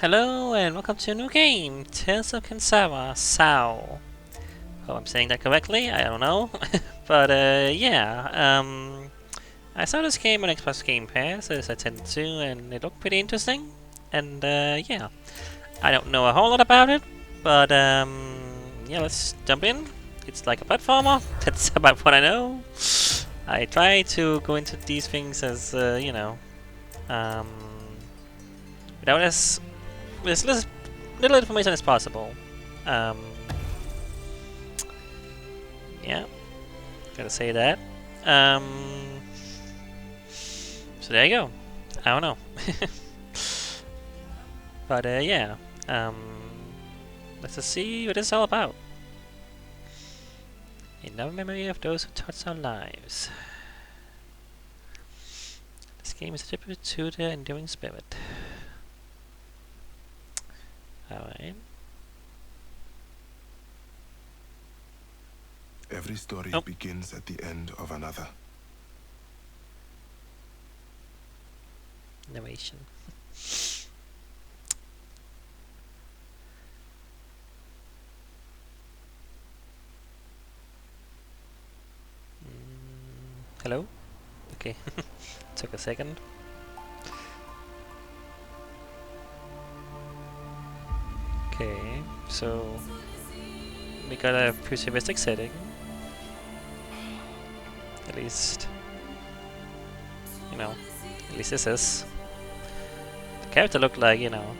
Hello and welcome to a new game, Tales of Kenzera, ZAU. Hope I'm saying that correctly, I don't know. But I saw this game on Xbox Game Pass as I tended to, and it looked pretty interesting. And yeah, I don't know a whole lot about it, but yeah, let's jump in. It's like a platformer, that's about what I know. I try to go into these things as, um, without as little information as possible. Um, yeah, gotta say that. Um, so there you go. I don't know. But yeah, um, let's just see what it's all about. In loving memory of those who touched our lives. This game is a tribute to the enduring spirit. Alright. Every story begins at the end of another. Narration. Hello? Okay. Took a second. Okay, so we got a futuristic setting. At least, you know, at least this is. The character looked like, I don't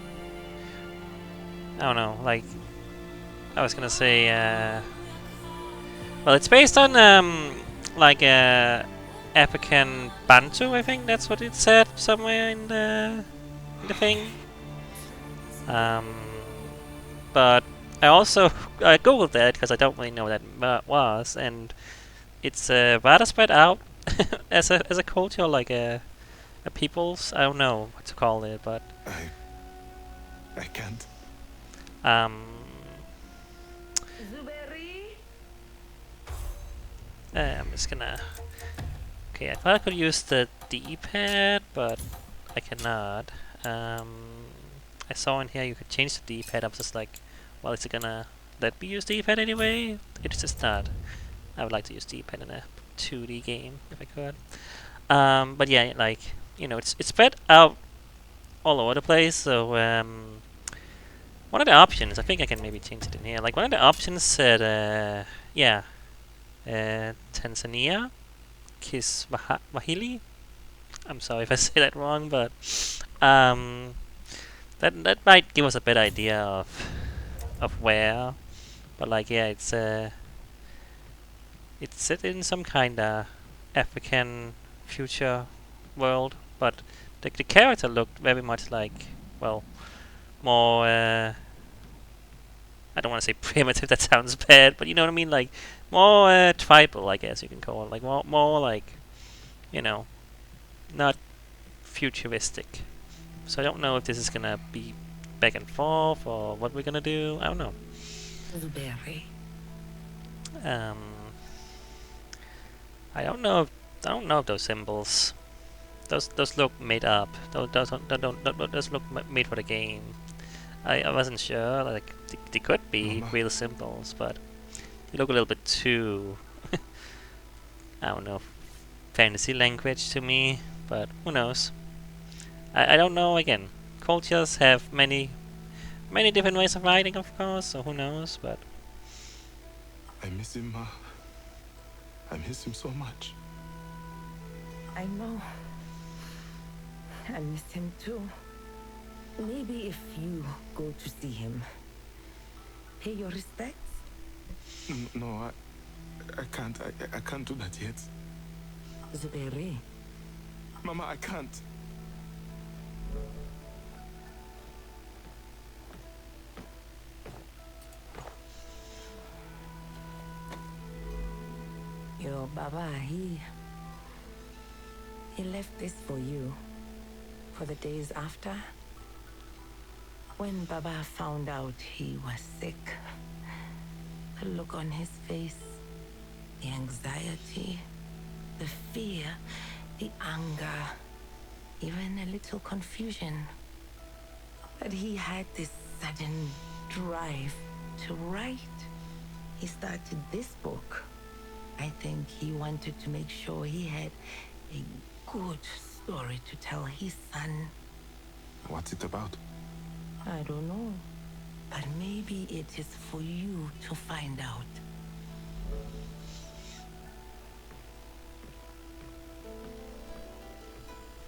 know, like, I was gonna say, well, it's based on, like, African Bantu, I think that's what it said somewhere in the thing. But I also I googled that because I don't really know what that was, and it's rather spread out as a culture, like a people's. I don't know what to call it, but I can't. um, I'm just gonna. Okay, I thought I could use the D-pad, but I cannot. I saw in here you could change the D-pad. I was just like, well, is it gonna let me use D-pad anyway? It's just not. I would like to use D-pad in a 2D game if I could. But yeah, like, it's spread out all over the place. So one of the options, I think I can maybe change it in here. Like one of the options said, Tanzania, Kiswahili. I'm sorry if I say that wrong, but um, that might give us a better idea of where. But like, yeah, it's set in some kind of African future world, but the character looked very much like, well, more. I don't want to say primitive. That sounds bad, but you know what I mean. Like more tribal, I guess you can call it. Like more like, you know, not futuristic. So I don't know if this is gonna be back and forth or what we're gonna do. I don't know. Um, I don't know. I don't know if those symbols. Those look made up. Those look made for the game. I wasn't sure. Like they could be real symbols, but they look a little bit too. I don't know, fantasy language to me. But who knows? I don't know. Again, cultures have many different ways of writing, of course. So who knows? But I miss him, Ma. I miss him so much. I know. I miss him too. Maybe if you go to see him, pay your respects. No, I can't. I can't do that yet. Zuberi. Mama, I can't. Your Baba, he left this for you. For the days after. When Baba found out he was sick, the look on his face, the anxiety, the fear, the anger, even a little confusion. But he had this sudden drive to write. He started this book. I think he wanted to make sure he had a good story to tell his son. What's it about? I don't know. But maybe it is for you to find out.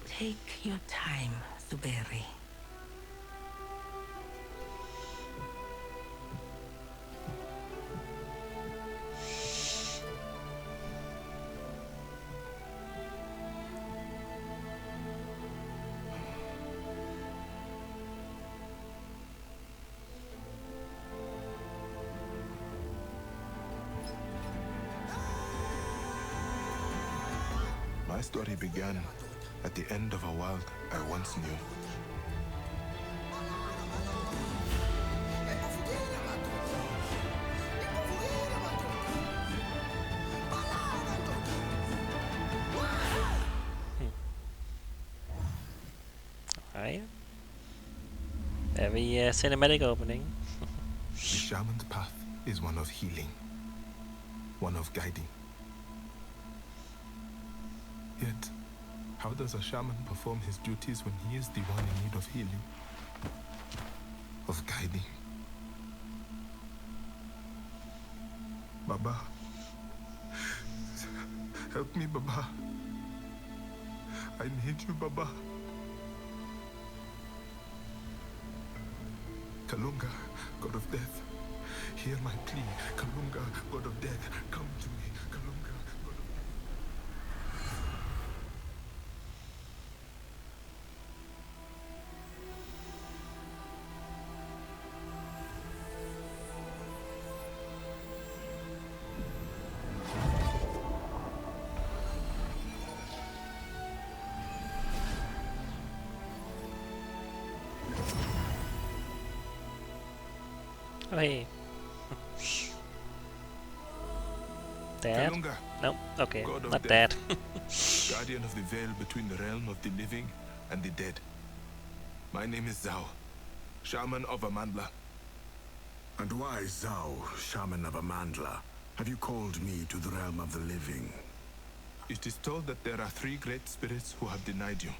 Take your time, Zuberi. My story began at the end of a world I once knew. Alright. Very cinematic opening. The shaman's path is one of healing, one of guiding. Yet, how does a shaman perform his duties when he is the one in need of healing, of guiding? Baba, help me, Baba. I need you, Baba. Kalunga, God of death, hear my plea. Kalunga, God of death, come to me. Kalunga, God of death. Oh, hey. Dad? Kalunga, Nope. Okay, God of not death. Dad. guardian of the veil between the realm of the living and the dead. My name is ZAU, shaman of Amandla. And why, ZAU, shaman of Amandla, have you called me to the realm of the living? It is told that there are 3 great spirits who have denied you.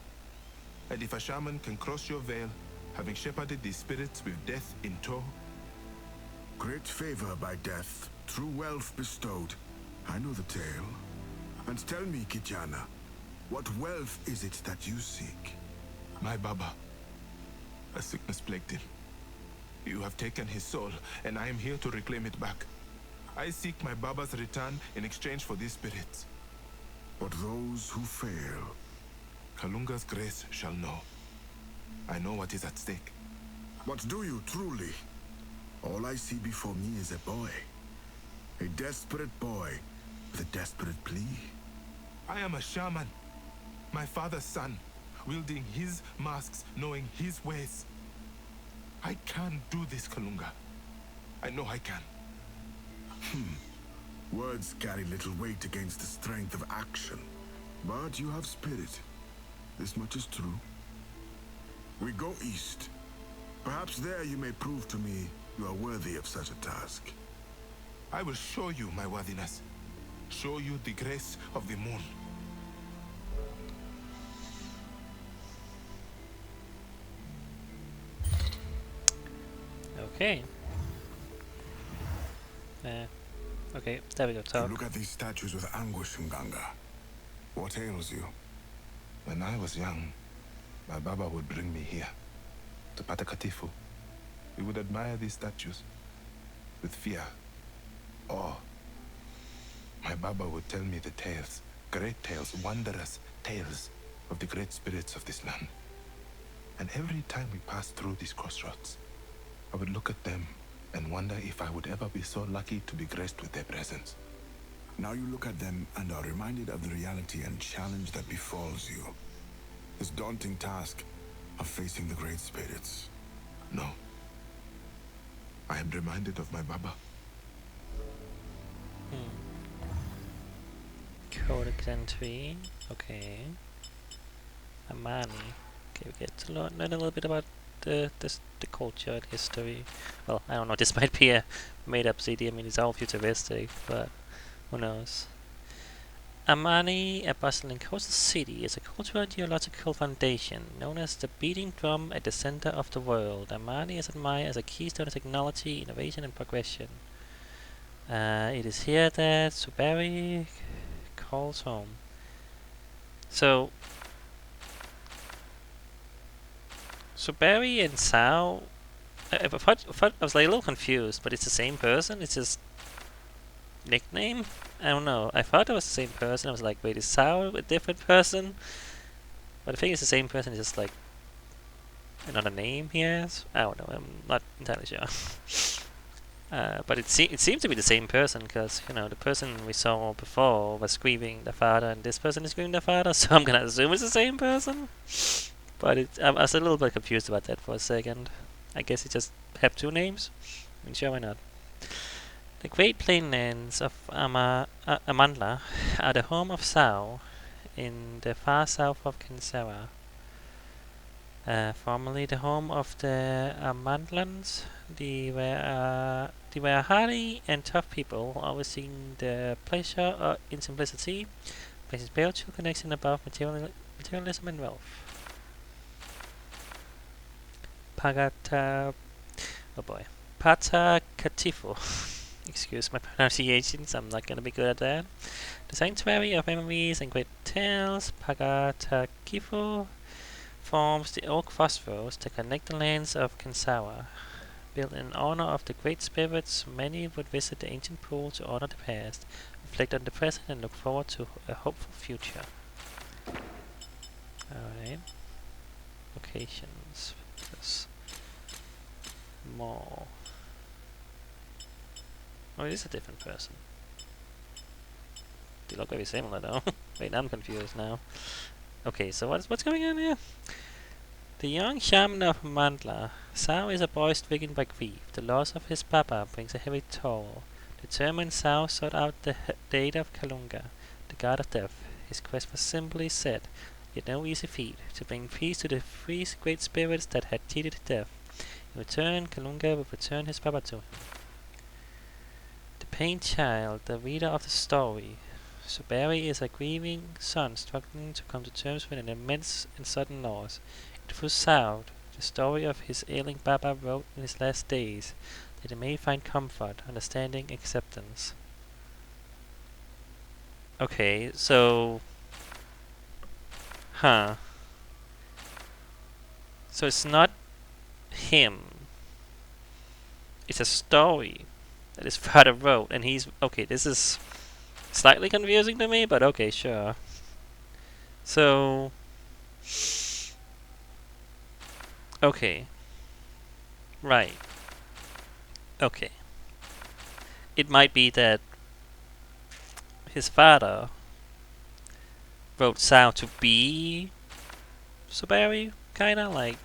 And if a shaman can cross your veil, having shepherded these spirits with death in tow, Great favor by death, true wealth bestowed. I know the tale. And tell me, Kijana, what wealth is it that you seek? my Baba, a sickness plagued him. You have taken his soul, and I am here to reclaim it back. I seek my Baba's return in exchange for these spirits. But those who fail, Kalunga's grace shall know. I know what is at stake. what do you truly? All I see before me is a boy. A desperate boy with a desperate plea. I am a shaman, my father's son, wielding his masks, knowing his ways. I can do this, Kalunga. I know I can. Words carry little weight against the strength of action. But you have spirit. This much is true. We go east. Perhaps there you may prove to me you are worthy of such a task. I will show you my worthiness. Show you the grace of the moon. Okay. Okay, there we go. You Talk. look at these statues with anguish, Nganga. What ails you? When I was young, my Baba would bring me here, to Patakatifu. We would admire these statues with fear, awe. My Baba would tell me the tales, great tales, wondrous tales of the great spirits of this land. And every time we passed through these crossroads, I would look at them and wonder if I would ever be so lucky to be graced with their presence. Now you look at them and are reminded of the reality and challenge that befalls you. This daunting task of facing the great spirits. No. I am reminded of my Baba. Codex entry. Okay. Amani. Okay, we get to learn a little bit about the culture and history. Well, I don't know. This might be a made-up city. I mean, it's all futuristic, but who knows? Amani, a bustling coastal city, is a cultural and geological foundation known as the beating drum at the center of the world. Amani is admired as a keystone of technology, innovation, and progression. It is here that Subari calls home. So, Subari and ZAU. I was like a little confused, but it's the same person. It's just nickname. I don't know. I thought it was the same person. I was like, wait, is ZAU a different person? But I think it's the same person. It's just like another name he has. I don't know. I'm not entirely sure. But it seems to be the same person because the person we saw before was screaming the father, and this person is screaming the father. So I'm gonna assume it's the same person. But I was a little bit confused about that for a second. I guess it just have two names. I mean, sure, why not? The Great Plainlands of Amandla are the home of ZAU in the far south of Kenzera. Formerly the home of the Amandlans, they were hardy and tough people, always seeing the pleasure in simplicity, placing spiritual connection above materialism and wealth. Pata Katifo. Excuse my pronunciations, I'm not gonna be good at that. The sanctuary of memories and great tales, Pagatakifo, forms the oak crossroads to connect the lands of Kenzera. Built in honor of the great spirits, many would visit the ancient pool to honor the past, reflect on the present, and look forward to a hopeful future. Alright. Locations. More. Oh, it is a different person. They look very similar though. Wait, I'm confused now. Okay, so what's going on here? The young shaman of Mandla. ZAU is a boy stricken by grief. The loss of his papa brings a heavy toll. Determined, ZAU sought out the aid of Kalunga, the god of death. His quest was simply set, yet no easy feat, to bring peace to the three great spirits that had cheated death. In return, Kalunga would return his papa to him. The pained child, the reader of the story. Subari is a grieving son struggling to come to terms with an immense and sudden loss. It was ZAU, the story of his ailing Baba, wrote in his last days, that he may find comfort, understanding, acceptance. Okay, so... So it's not him. It's a story that his father wrote, and he's... Okay, this is slightly confusing to me, but okay, sure. So... Okay. Right. Okay. It might be that his father wrote ZAU to be Subari, kinda like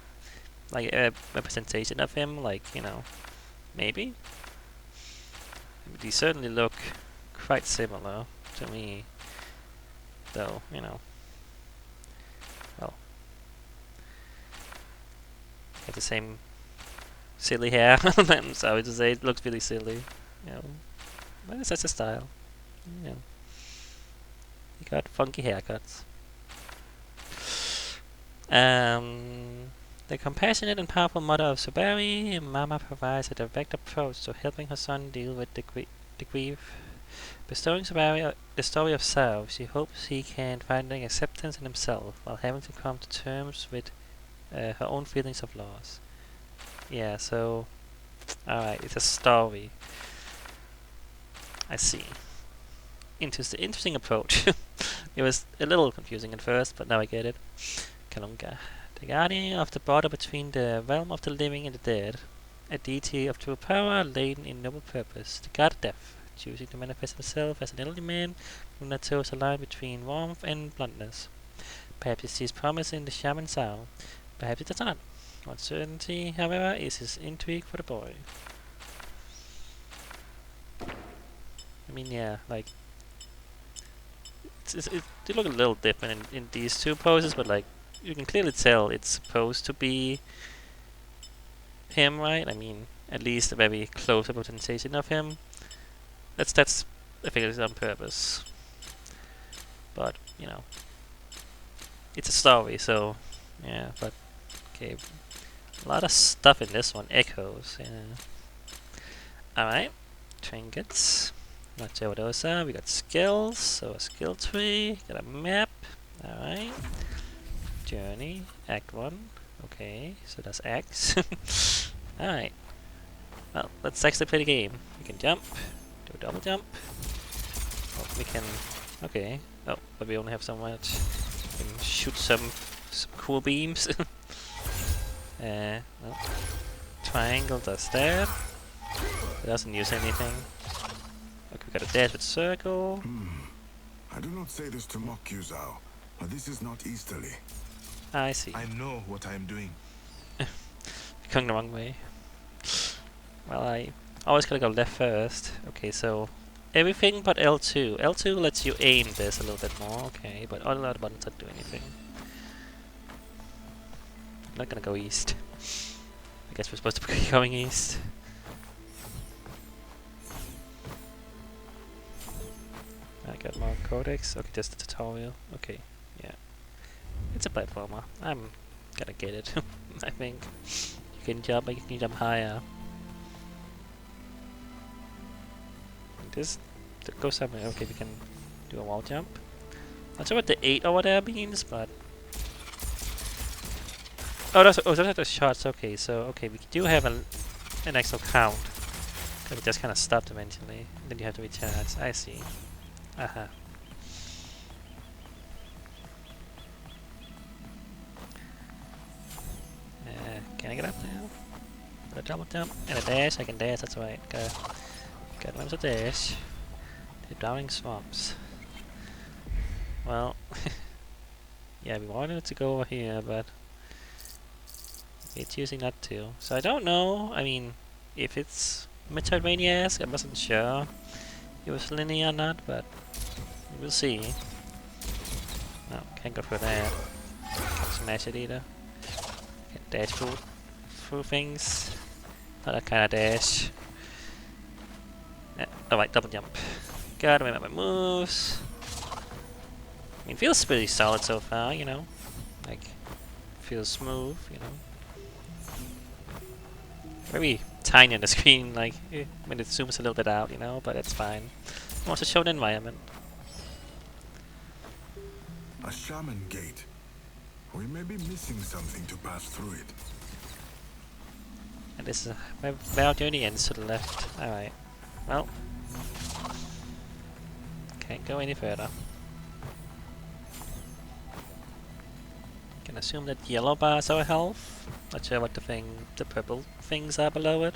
a representation of him, like, maybe? They certainly look quite similar to me, though, well, have the same silly hair. I'm sorry to say, it looks really silly, but it's such a style, He got funky haircuts. The compassionate and powerful mother of Subari, Mama provides a direct approach to helping her son deal with the grief. Bestowing Subari the story of ZAU, she hopes he can find acceptance in himself while having to come to terms with her own feelings of loss. Yeah, so... Alright, it's a story. I see. Interesting approach. It was a little confusing at first, but now I get it. Kalunga, the guardian of the border between the realm of the living and the dead, a deity of true power laden in noble purpose, the god of death, choosing to manifest himself as an elderly man who that toes a line between warmth and bluntness. Perhaps he sees promise in the shaman ZAU, perhaps he does not. One certainty, however, is his intrigue for the boy. I mean, yeah, like... They look a little different in these two poses, but like, you can clearly tell it's supposed to be him, right? I mean, at least a very close representation of him. That's I think it's on purpose. But you know, it's a story, so yeah. But okay, a lot of stuff in this one. Echoes. Yeah. All right. Trinkets. Not sure what those are. We got skills. So a skill tree. Got a map. All right. Journey. Act 1. Okay. So that's X. All right. Well, let's actually play the game. We can jump. Do a double jump. Oh, we can. Okay. Oh, but we only have so much. We can shoot some cool beams. No. Triangle does that. It doesn't use anything. Okay, we got a dash with circle. I do not say this to mock you, ZAU, but this is not easterly. I see. I know what I am doing. Going the wrong way. Well, I always gotta go left first. Okay, so everything but L2. L2 lets you aim this a little bit more. Okay, but all the other buttons don't do anything. I'm not gonna go east. I guess we're supposed to be going east. I got more codex. Okay, just the tutorial. Okay, yeah. It's a platformer. I'm gonna get it. I think. You can jump, but you can jump higher. This goes somewhere. Okay, we can do a wall jump. Not sure what the 8 over there means, but that's the shots. Okay, so okay, we do have an actual count. But it just kind of stopped eventually. Then you have to recharge. I see. Aha. Can I get up now? With a double jump and a dash. I can dash. That's right. Got learn to dash. The drowning swamps. Well, yeah, we wanted it to go over here, but it's choosing not to. So I don't know. I mean, if it's Metroidvania-esque, I wasn't sure it was linear or not, but we'll see. No, can't go for that. Can't smash it either. Can't dash through things. Not that kind of dash. Alright, double jump. Gotta remember my moves. I mean, feels pretty solid so far, you know. Like, feels smooth, you know. Very tiny on the screen, like, when it zooms a little bit out, you know, but it's fine. It wants to show the environment. A shaman gate. We may be missing something to pass through it. And this is where our journey ends to the left. Alright. Well. Can't go any further. Can assume that yellow bars are health. Not sure what the purple things are below it.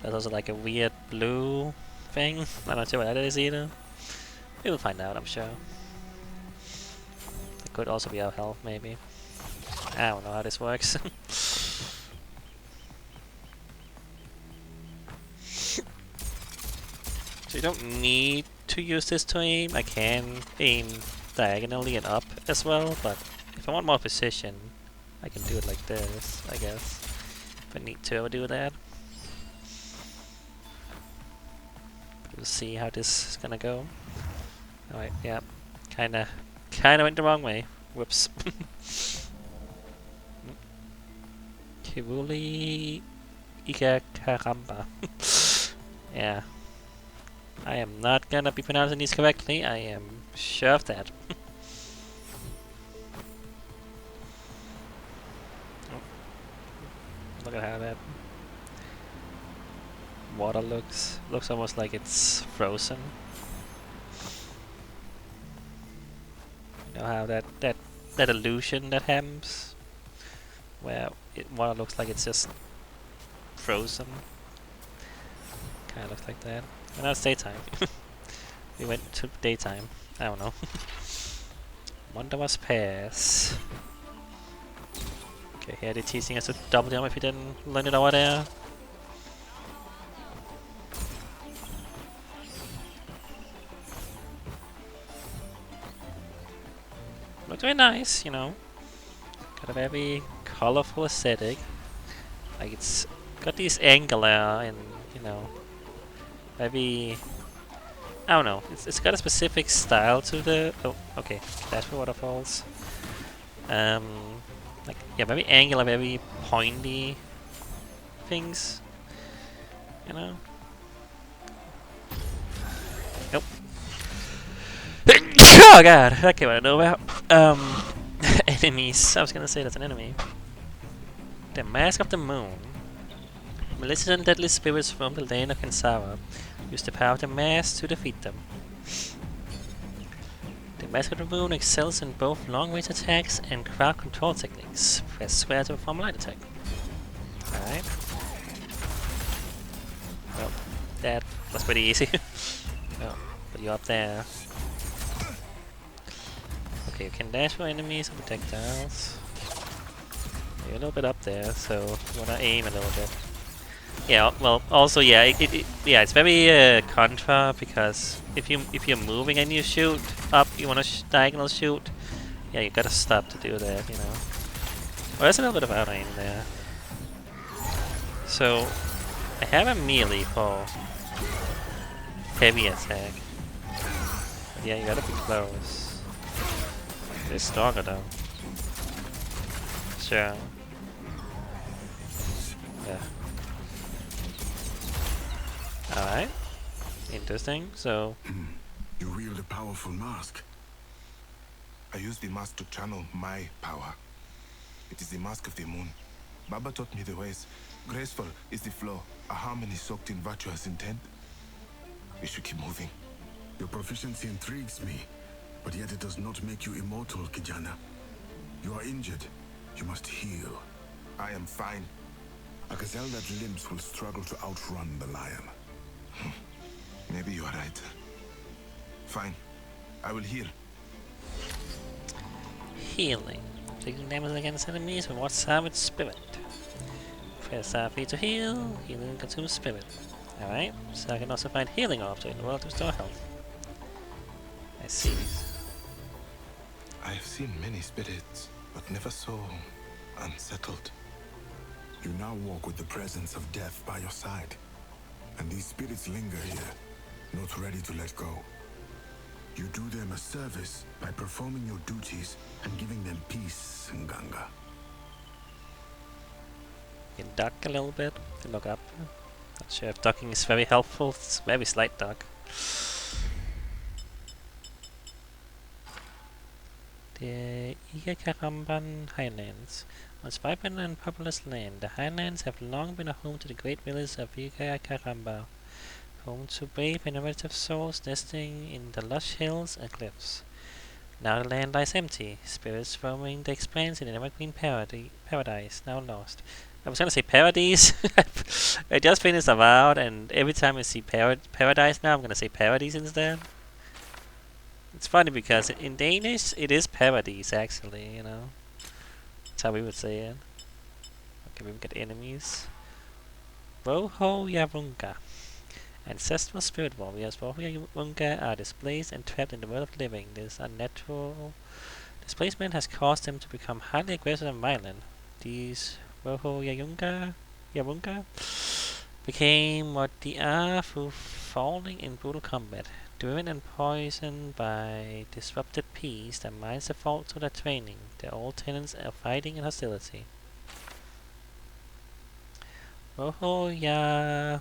There's also like a weird blue thing. I'm not sure what that is either. We will find out, I'm sure. It could also be our health, maybe. I don't know how this works. So you don't need to use this to aim. I can aim diagonally and up as well, but if I want more precision, I can do it like this, I guess. If I need to, I'll do that. But we'll see how this is gonna go. Alright, yeah. Kinda went the wrong way. Whoops. Kiruli Ikakaramba. Yeah. I am not gonna be pronouncing these correctly, I am sure of that. Oh. Look at how that water looks. Looks almost like it's frozen. You know how that illusion that happens? Where water looks like it's just frozen. Kinda looks like that. And now it's daytime. We went to daytime. I don't know. Wondrous Pass. Okay, here they're teasing us to double jump if we didn't learn it over there. Looks very nice, you know. Got a very colorful aesthetic. Like it's got these angular and you know very. I don't know. It's got a specific style to the. Oh, okay. That's for waterfalls. Like yeah, very angular, very pointy things. You know. Nope. Oh god. Okay, what I know about. Enemies. I was gonna say that's an enemy. The Mask of the Moon. Malicious and deadly spirits from the land of Kenzera use the power of the mask to defeat them. The Mask of the Moon excels in both long-range attacks and crowd control techniques. Press square to perform a light attack. Alright. Well, that was pretty easy. Well, but you're up there. Okay, you can dash for enemies and projectiles. You're a little bit up there, so you wanna aim a little bit. Yeah, well, also, yeah, yeah, it's very contra because if you're moving and you shoot up, you want to diagonal shoot. Yeah, you gotta stop to do that, you know. Well, there's a little bit of out aim there. So I have a melee for heavy attack. But yeah, you gotta be close. It's stronger though. Sure. Yeah. Alright. Interesting. So You wield a powerful mask. I use the mask to channel my power. It is the mask of the moon. Baba taught me the ways. Graceful is the flow, a harmony soaked in virtuous intent. We should keep moving. Your proficiency intrigues me, but yet it does not make you immortal, Kijana. You are injured. You must heal. I am fine. A gazelle that limps will struggle to outrun the lion. Maybe you are right. Fine. I will heal. healing. Taking damage against enemies with what savage spirit. Press RP to heal. Healing consumes spirit. Alright, so I can also find healing object in the world to restore health. I see. I have seen many spirits, but never so unsettled. You now walk with the presence of death by your side. And these spirits linger here, not ready to let go. You do them a service by performing your duties and giving them peace, Nganga. You can duck a little bit to look up. Not sure if ducking is very helpful, it's very slight duck. The Ikaramban Highlands. Once vibrant and populous land, the Highlands have long been a home to the great village of Ikakaramba, home to brave and innovative souls nesting in the lush hills and cliffs. Now the land lies empty, spirits roaming the expanse in an evergreen paradise, now lost. I was gonna say paradise. I just finished Avowed, and every time I see paradise now, I'm gonna say paradise instead. It's funny because in Danish, it is paradise actually, you know. That's how we would say it. Okay, we've got enemies. Roho Yavunga. Ancestral spirit warriors, Roho Yavunga are displaced and trapped in the world of living. This unnatural displacement has caused them to become highly aggressive and violent. These Roho Yavunga became what they are through falling in brutal combat. Driven and poisoned by disrupted peace, their minds default to their training, their old tenets of fighting and hostility. Roho Ya...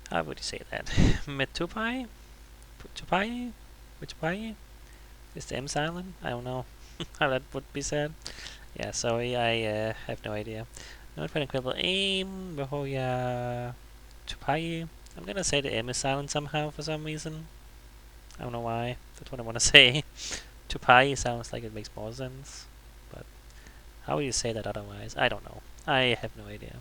How would you say that? Metupai? Metupai? Is the M silent? I don't know how that would be said. Yeah, sorry, I have no idea. Not for incredible aim, Roho Ya... Tupai. I'm gonna say the M is silent somehow for some reason. I don't know why. That's what I want to say. Tupai sounds like it makes more sense. But how would you say that otherwise? I don't know. I have no idea.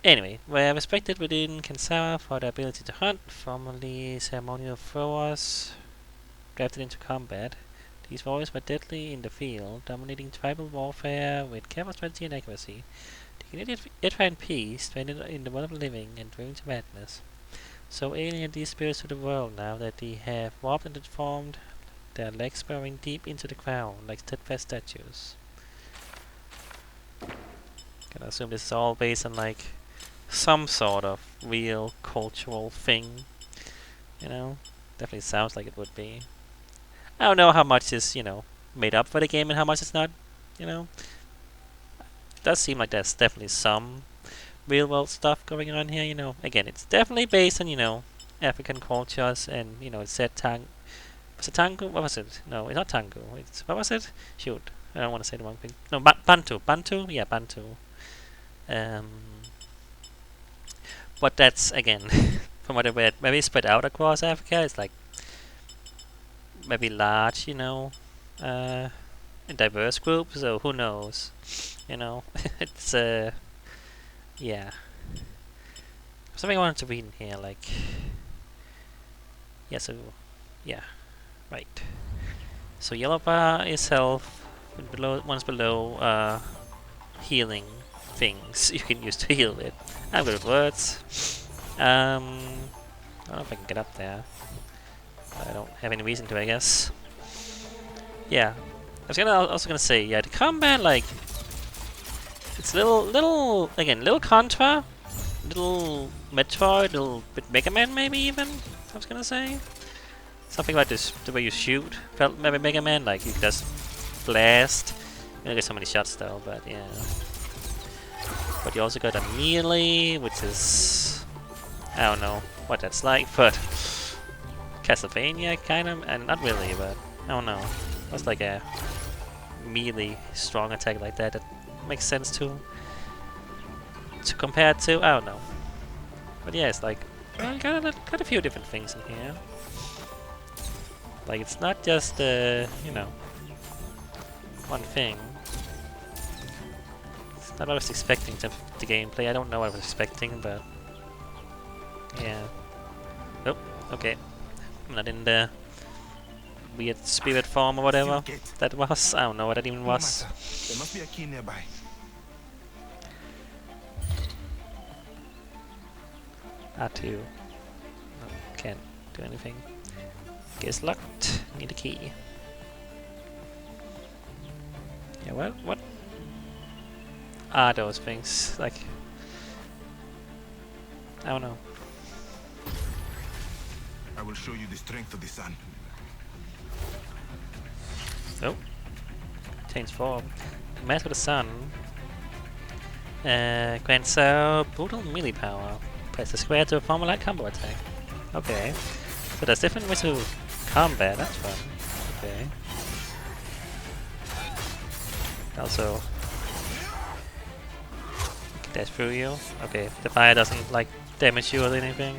Anyway, we're respected within Kenzera for their ability to hunt, formerly ceremonial throwers, drafted into combat. These warriors were deadly in the field, dominating tribal warfare with careful strategy and accuracy. They can yet find peace, trained in the world of living, and driven to madness. So alien these spirits to the world now that they have warped and deformed, their legs burrowing deep into the ground like steadfast statues. Gonna assume this is all based on like some sort of real cultural thing. You know, definitely sounds like it would be. I don't know how much is, you know, made up for the game and how much is not. You know, it does seem like there's definitely some real world stuff going on here. You know, again, it's definitely based on, you know, African cultures and, you know, it's said was it Tango? What was it? No, it's not Tango. It's, what was it? Shoot, I don't want to say the wrong thing. No, Bantu. Bantu? Yeah, Bantu. Um, but that's, again, from what I read, maybe spread out across Africa. It's like maybe large, you know, diverse groups. So who knows? You know, it's yeah. Something I wanted to read in here, like, yeah. So, yeah, right. So yellow bar is health. And below, one's below healing things you can use to heal it. I'm good at words. I don't know if I can get up there. I don't have any reason to, I guess. Yeah, I was also gonna say, yeah, the combat, like, it's little Contra, little Metroid, little bit Mega Man, maybe even. I was gonna say something like this, the way you shoot felt maybe Mega Man, like you just blast. You don't get so many shots though, but yeah. But you also got a melee, which is, I don't know what that's like, but Castlevania kind of, and not really, but I don't know. What's like a melee strong attack like that that makes sense to compare to? I don't know. But yeah, it's like, well, got a few different things in here. Like, it's not just you know, one thing. It's not what I was expecting to the gameplay. I don't know what I was expecting, but yeah. Oh, okay. I'm not in the weird spirit form or whatever that was. I don't know what that even was. There must be a key nearby. R2. No, can't do anything. Gate's locked. Need a key. Yeah, what are those things? Like, I don't know. I will show you the strength of the sun. Oh. Change form. Mess with the sun. Grants ZAU brutal melee power. Press the square to perform a light combo attack. Okay. So there's different ways to combat, that's fun. Okay. Also, dash through you. Okay, the fire doesn't like damage you or anything.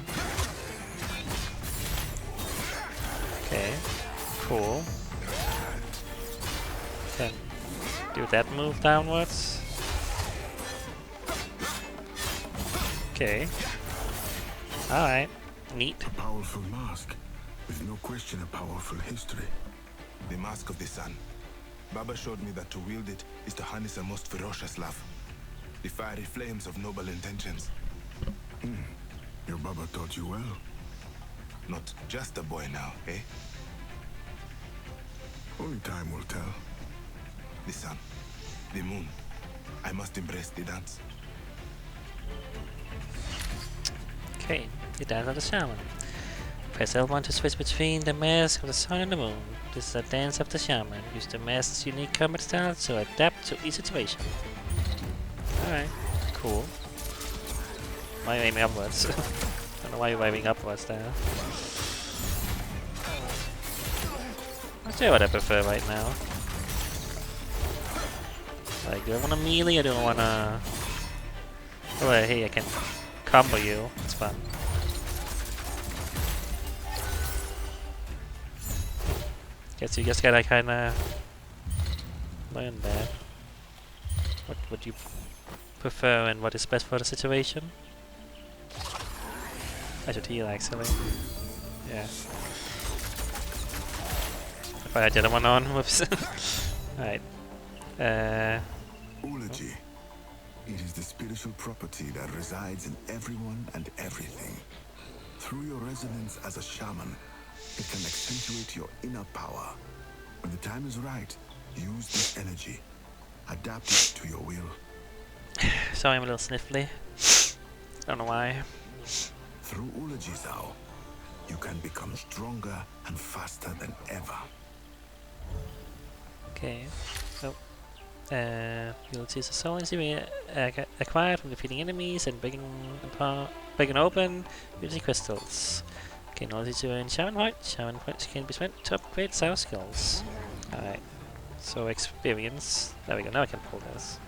Okay, cool. Can do that move downwards. Okay. Alright, neat. A powerful mask, with no question a powerful history. The mask of the sun. Baba showed me that to wield it is to harness a most ferocious love. The fiery flames of noble intentions. Your Baba taught you well. Not just a boy now, eh? Only time will tell. The sun, the moon. I must embrace the dance. Okay, the dance of the shaman. Press L1 to switch between the mask of the sun and the moon. This is a dance of the shaman. Use the mask's unique combat style to adapt to each situation. Alright, cool. Why are you aiming upwards? Don't know why you're aiming upwards there. I'll tell you what I prefer right now. Like, do I want a melee or do I want to... Oh, hey, I can combo you. It's fun. Guess you just gotta kinda learn that. What would you prefer and what is best for the situation? I should heal actually. Yeah. If I had the other one on, whoops. Alright. Eulogy. It is the spiritual property that resides in everyone and everything. Through your resonance as a shaman, it can accentuate your inner power. When the time is right, use this energy. Adapt it to your will. sorry, I'm a little sniffly. Don't know why. Through eulogy, ZAU, you can become stronger and faster than ever. Okay. So, abilities are solely to be acquired from defeating enemies and breaking open using crystals. Okay, knowledge to earn shaman points. Shaman points can be spent to upgrade ZAU skills. Alright. So experience. There we go. Now I can pull this.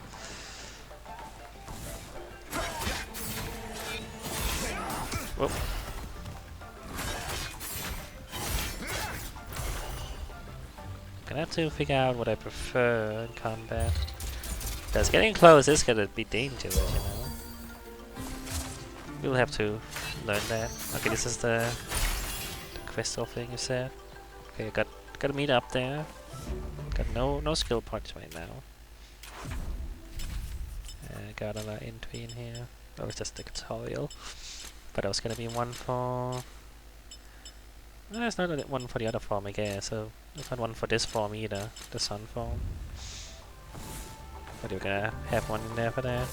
Whoop. Gonna have to figure out what I prefer in combat. Because getting close is gonna be dangerous, you know. We'll have to learn that. Okay, this is the crystal thing you said. Okay, gotta meet up there. Got no skill points right now. Got a lot of entry in here. That was just the tutorial. But there was gonna be one for... there's not one for the other form, I guess. So there's not one for this form either. The sun form. But you're gonna have one in there for that.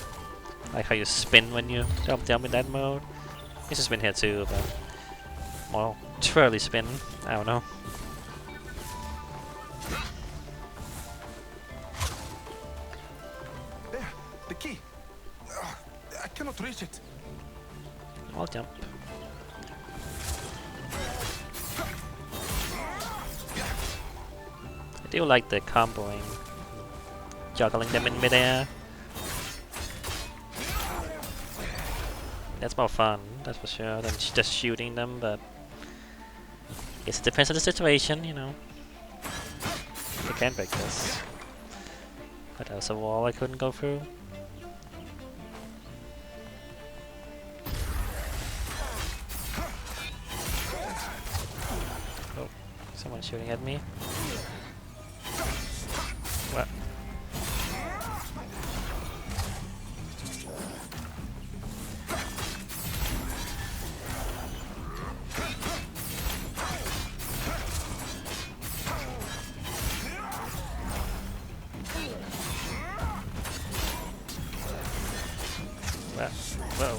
Like how you spin when you jump in that mode. You can spin here too, but more twirly spin. I don't know. There, the key. I cannot reach it. I'll jump. I do like the comboing, juggling them in midair. That's more fun, that's for sure, than just shooting them, but I guess it depends on the situation, you know. I can break this. But there was a wall I couldn't go through. Oh, someone's shooting at me. What? Whoa.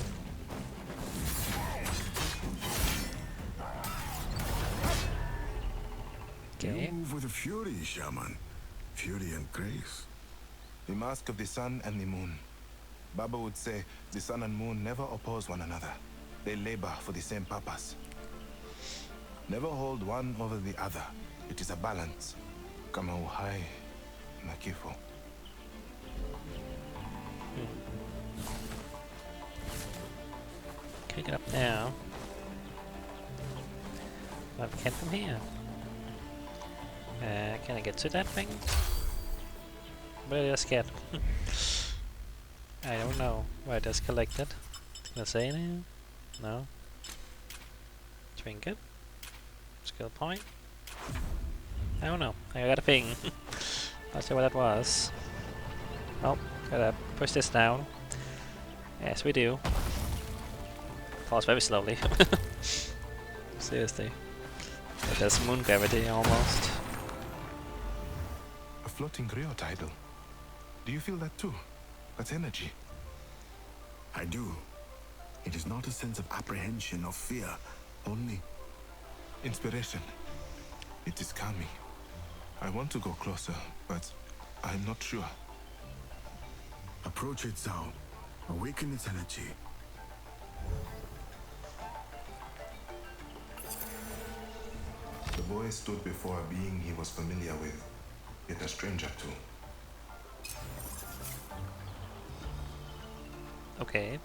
Okay. You move with a fury, shaman. Fury and grace. The mask of the sun and the moon. Baba would say the sun and moon never oppose one another. They labor for the same purpose. Never hold one over the other. It is a balance. Kama uhai na kifo. Can we get up now? Well, we can from here. Can I get to that thing? Really scared. I don't know. Why it is collected? Can I say anything? No. Trinket? Skill point? I don't know. I got a ping. Not sure what that was. Oh, gotta push this down. Yes, we do. Falls very slowly. Seriously. It does moon gravity almost. A floating Rio tidal. Do you feel that too? That's energy. I do. It is not a sense of apprehension or fear, only Inspiration. It is calming. I want to go closer, but I'm not sure. approach it, ZAU. Awaken its energy. The boy stood before a being he was familiar with, yet a stranger to. Okay.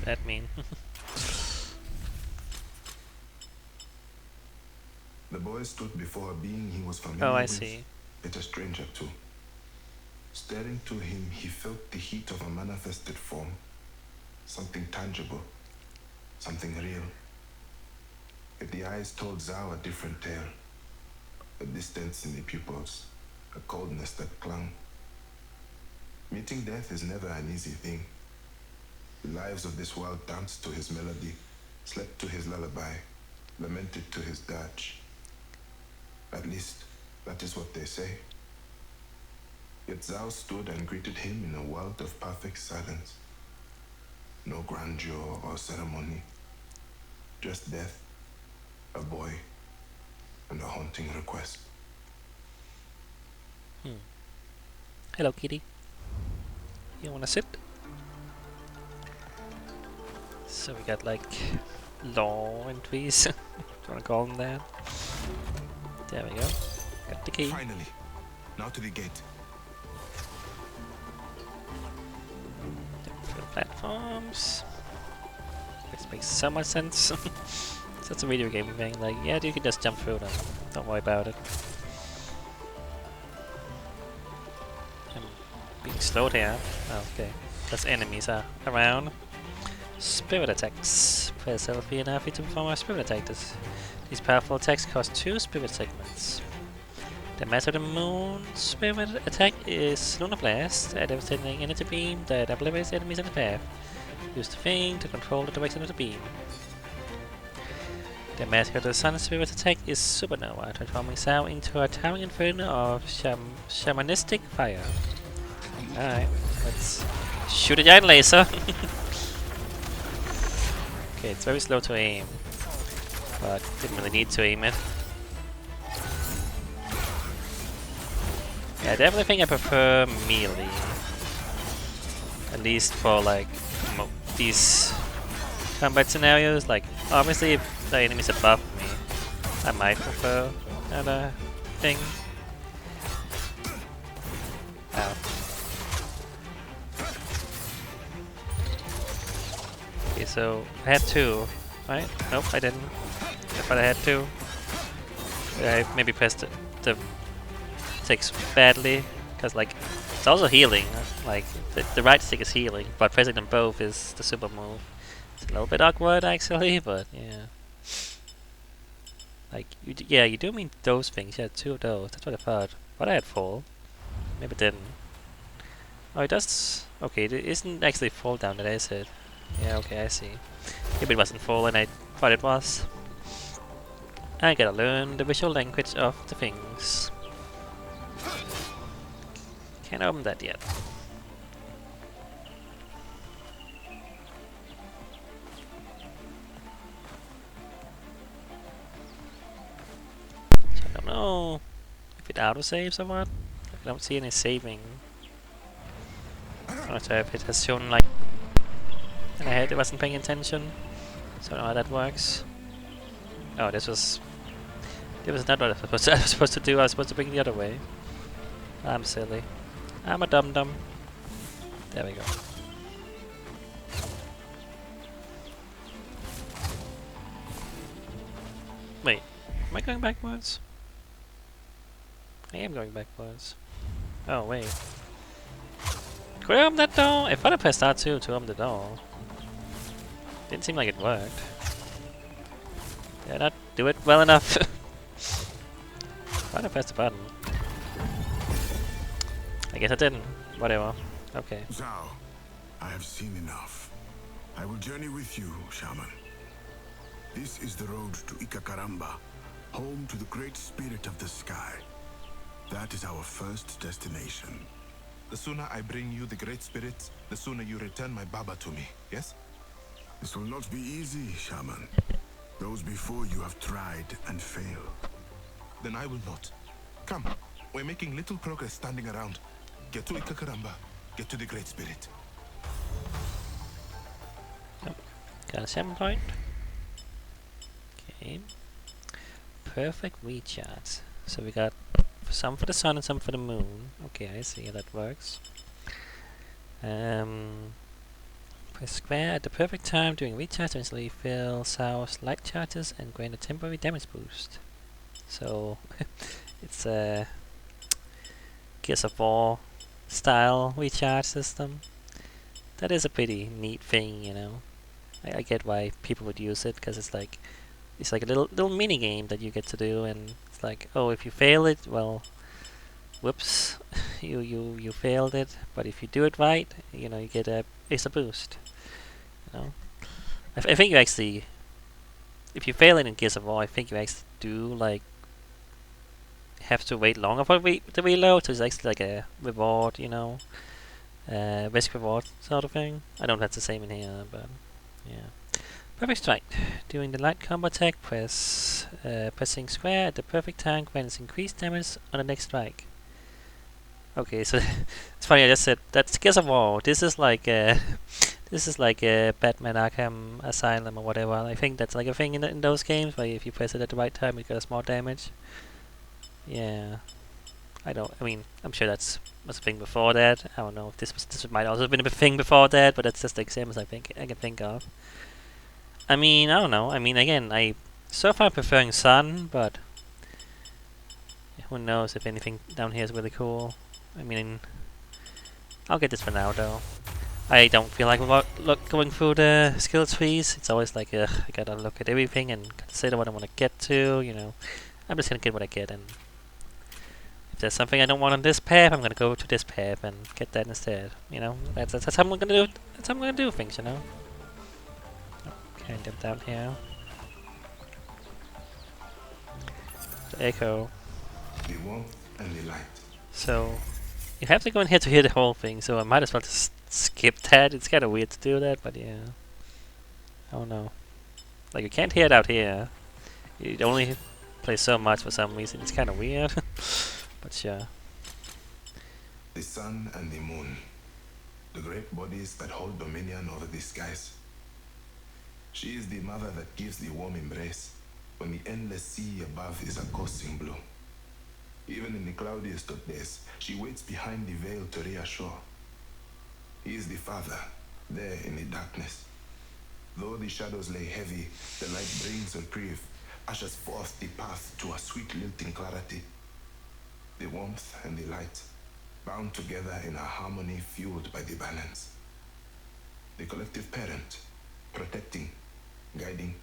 That mean. The boy stood before a being he was familiar Oh, I with, see. yet a stranger too. Staring to him, he felt the heat of a manifested form, something tangible, something real. Yet the eyes told ZAU a different tale, a distance in the pupils, a coldness that clung. Meeting death is never an easy thing. The lives of this world danced to his melody, slept to his lullaby, lamented to his dirge. At least, that is what they say. Yet ZAU stood and greeted him in a world of perfect silence. No grandeur or ceremony. Just death, a boy, and a haunting request. Hello, kitty. You wanna sit? So we got like law entries. Do you wanna call them that? There we go. Got the key. Finally, now to the gate. For the platforms. This makes so much sense. That's a video game thing. Like, yeah, you can just jump through them. Don't worry about it. I'm being slowed here. Oh, okay. Because enemies are around. Spirit attacks. Press LP and RP to perform a spirit attack. These powerful attacks cost 2 spirit segments. The Master of the Moon spirit attack is Lunar Blast, a devastating energy beam that obliterates enemies in the path. Use the thing to control the direction of the beam. The Master of the Sun spirit attack is Supernova, transforming ZAU into a towering inferno of shamanistic fire. Alright, let's shoot a giant laser. Okay, it's very slow to aim, but didn't really need to aim it. Yeah, I definitely think I prefer melee. At least for like these combat scenarios. Like, obviously if the enemy's above me, I might prefer another thing. Ow. Okay, so I had 2, right? Nope, I didn't. I thought I had 2. I maybe pressed the sticks badly, because like it's also healing. Like the right stick is healing, but pressing them both is the super move. It's a little bit awkward actually, but yeah. Like you do mean those things. You had 2 of those. That's what I thought. But I had 4. Maybe it didn't. Oh, it does. Okay, it isn't actually fall down. That is it. Yeah, okay, I see. Maybe it wasn't full and I thought it was. I gotta learn the visual language of the things. Can't open that yet. So I don't know if it auto-saves or what. I don't see any saving. I'm not sure if it has shown like in my head it wasn't paying attention. So I don't know how that works. Oh, this was not what I was supposed to do. I was supposed to bring it the other way. I'm silly. I'm a dum-dum. There we go. Wait, am I going backwards? I am going backwards. Oh, wait. Could I open that door? I thought I pressed R2 to open the door. Didn't seem like it worked. Did I not do it well enough? Why'd I press the button? I guess I didn't. Whatever. Okay. ZAU, I have seen enough. I will journey with you, shaman. This is the road to Ikakaramba, home to the great spirit of the sky. That is our first destination. The sooner I bring you the Great Spirit, the sooner you return my Baba to me, yes? This will not be easy, shaman. Those before you have tried and failed. Then I will not. Come, we're making little progress standing around. Get to Ikakaramba, get to the Great Spirit. Got a 7 point. Okay. Perfect recharge. So we got some for the sun and some for the moon. Okay, I see how that works. Press square at the perfect time during recharge to instantly fill ZAU's light charges and grant a temporary damage boost. So it's a Gears of War style recharge system. That is a pretty neat thing, you know. I get why people would use it, because it's like a little mini game that you get to do, and it's like, oh, if you fail it, well, whoops, you failed it. But if you do it right, you know, you get a boost. You know, I think you actually, if you fail it in Gears of War, I think you actually do like have to wait longer for the reload, so it's actually like a reward, you know, risk reward sort of thing. I don't know if that's the same in here, but yeah. Perfect strike. During the light combo attack, pressing square at the perfect time grants increased damage on the next strike. Okay, so it's funny. I just said that's Gears of War. This is like Batman Arkham Asylum or whatever. I think that's like a thing in those games where if you press it at the right time, it does more damage. Yeah, I mean, I'm sure that's was a thing before that. I don't know if this might also have been a thing before that, but that's just the examples I can think of. I mean, I don't know. I mean, again, I so far preferring Sun, but who knows if anything down here is really cool. I mean, I'll get this for now though. I don't feel like going through the skill trees. It's always like, I gotta look at everything and consider what I want to get to, you know. I'm just gonna get what I get, and if there's something I don't want on this path, I'm gonna go to this path and get that instead. You know, that's how I'm gonna do it. That's how I'm gonna do things, you know. Okay, get down here. The echo. The warmth and the light. So you have to go in here to hear the whole thing. So I might as well just skip that. It's kind of weird to do that, but yeah. I don't know. Like you can't hear it out here. It only plays so much for some reason. It's kind of weird. But yeah. The sun and the moon. The great bodies that hold dominion over the skies. She is the mother that gives the warm embrace when the endless sea above is a coursing blue. Even in the cloudiest of days, she waits behind the veil to reassure. He is the father, there in the darkness. Though the shadows lay heavy, the light brings reprieve, ushers forth the path to a sweet lilting clarity. The warmth and the light, bound together in a harmony fueled by the balance. The collective parent, protecting, guiding.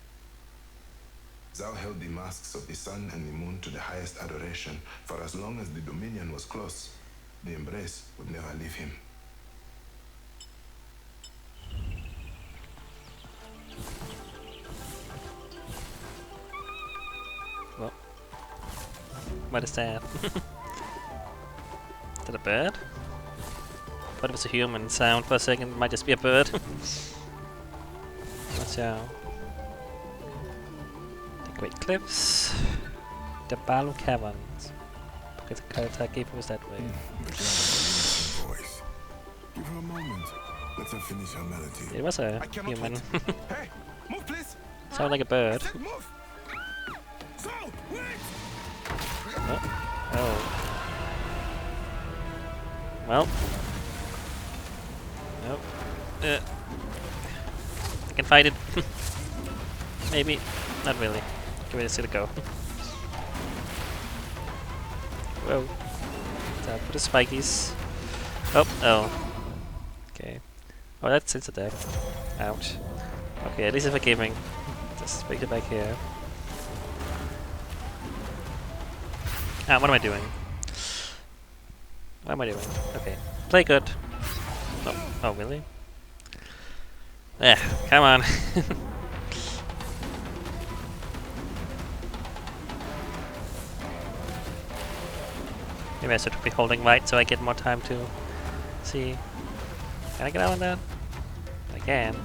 ZAU held the masks of the sun and the moon to the highest adoration, for as long as the dominion was close, the embrace would never leave him. Well, what is that? Is that a bird? Thought it was a human sound for a second. It might just be a bird. Watch out. The Great Cliffs. The Balu Caverns. Because the Karataki was that way. Voice. Give her a moment. Let her finish her melody. It was a human. Hey, move please! Sounded like a bird. Move! So, wait! Oh. Well. Nope. I can fight it. Maybe. Not really. Give it a go. Whoa. Time for the spikies. Oh. Okay. Oh, that's sensitive. Ouch. Okay, at least it's forgiving. Just break it back here. Ah, what am I doing? What am I doing? Okay. Play good. Oh, really? Yeah, come on. Maybe I should be holding right so I get more time to see. Can I get out on that? I can.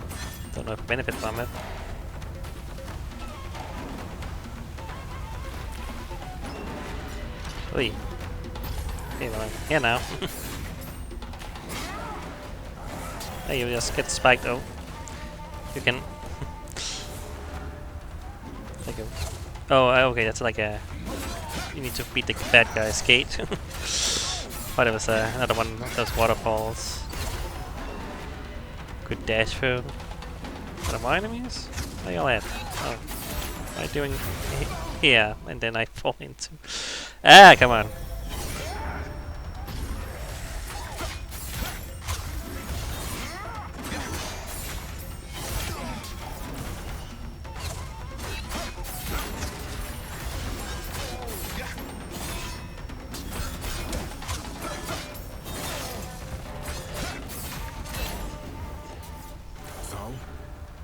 Don't know if I benefit from it. Oi. Okay, well, I'm here now. Hey, you just get spiked. Oh, you can. Like a. Oh, okay. That's like a. You need to beat the bad guy's gate. Thought it was another one of those waterfalls. Good dash through. What are my enemies? Where y'all at? Oh, what am I doing here? And then I fall into. Ah, come on.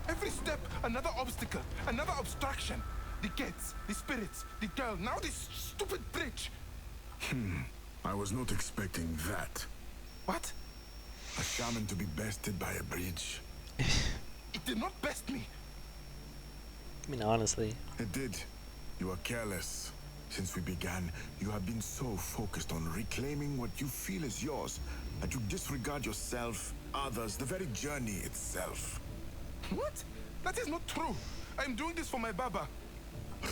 Every step, another obstacle, another obstruction. The gates, the spirits, the girl, now this stupid bridge. I was not expecting that. What? A shaman to be bested by a bridge. It did not best me. I mean, honestly. It did. You are careless. Since we began, you have been so focused on reclaiming what you feel is yours that you disregard yourself, others, the very journey itself. What? That is not true. I'm doing this for my Baba.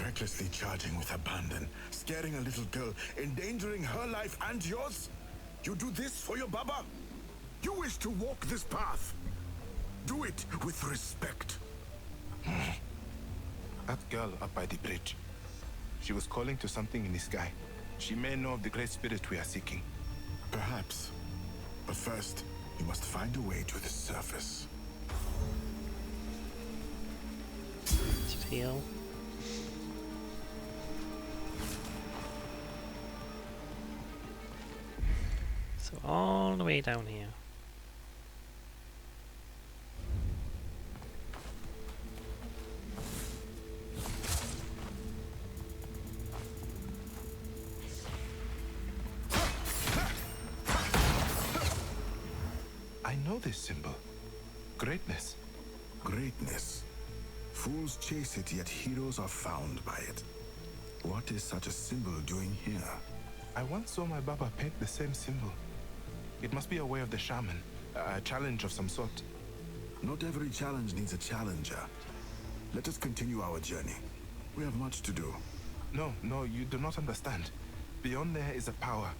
Recklessly charging with abandon, scaring a little girl, endangering her life and yours? You do this for your Baba? You wish to walk this path? Do it with respect. That girl up by the bridge. She was calling to something in the sky. She may know of the great spirit we are seeking. Perhaps. But first, you must find a way to the surface. Just heal. So all the way down here. I know this symbol. Greatness. Greatness. Fools chase it, yet heroes are found by it. What is such a symbol doing here? I once saw my Baba paint the same symbol. It must be a way of the shaman. A challenge of some sort. Not every challenge needs a challenger. Let us continue our journey. We have much to do. No, you do not understand. Beyond there is a power.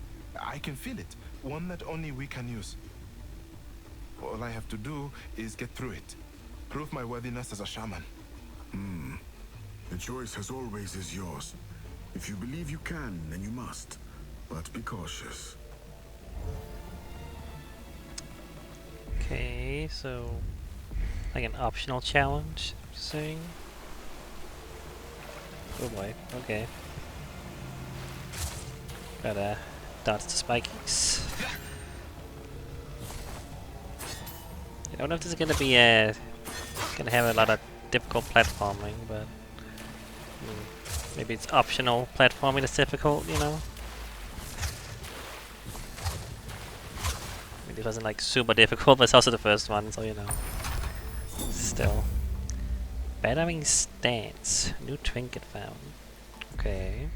I can feel it. One that only we can use. All I have to do is get through it. Prove my worthiness as a shaman. The choice as always is yours. If you believe you can, then you must. But be cautious. Okay, so like an optional challenge, saying. Oh boy, okay. Gotta dodge the spikies. I don't know if this is gonna be gonna have a lot of difficult platforming, but maybe it's optional platforming that's difficult, you know? I mean, it wasn't like super difficult, but it's also the first one, so you know. Still. Battering stance. New trinket found. Okay.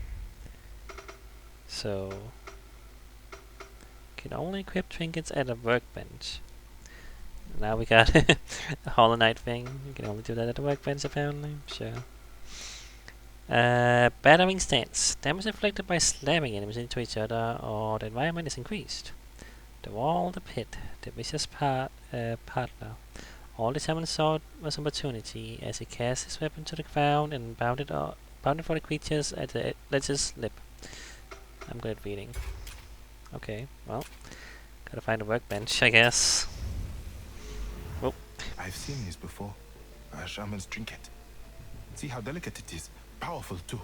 So. Can only equip trinkets at a workbench. Now we got a Hollow Knight thing. You can only do that at the workbench apparently. Sure. Battering stance. Damage inflicted by slamming enemies into each other or the environment is increased. The wall, the pit, the vicious partner. All the summon sword was opportunity as he cast his weapon to the ground and bounded for the creatures at the ledge's lip. I'm good at reading. Okay, well, gotta find a workbench, I guess. Oh. I've seen this before. A shaman's trinket. See how delicate it is. Powerful too.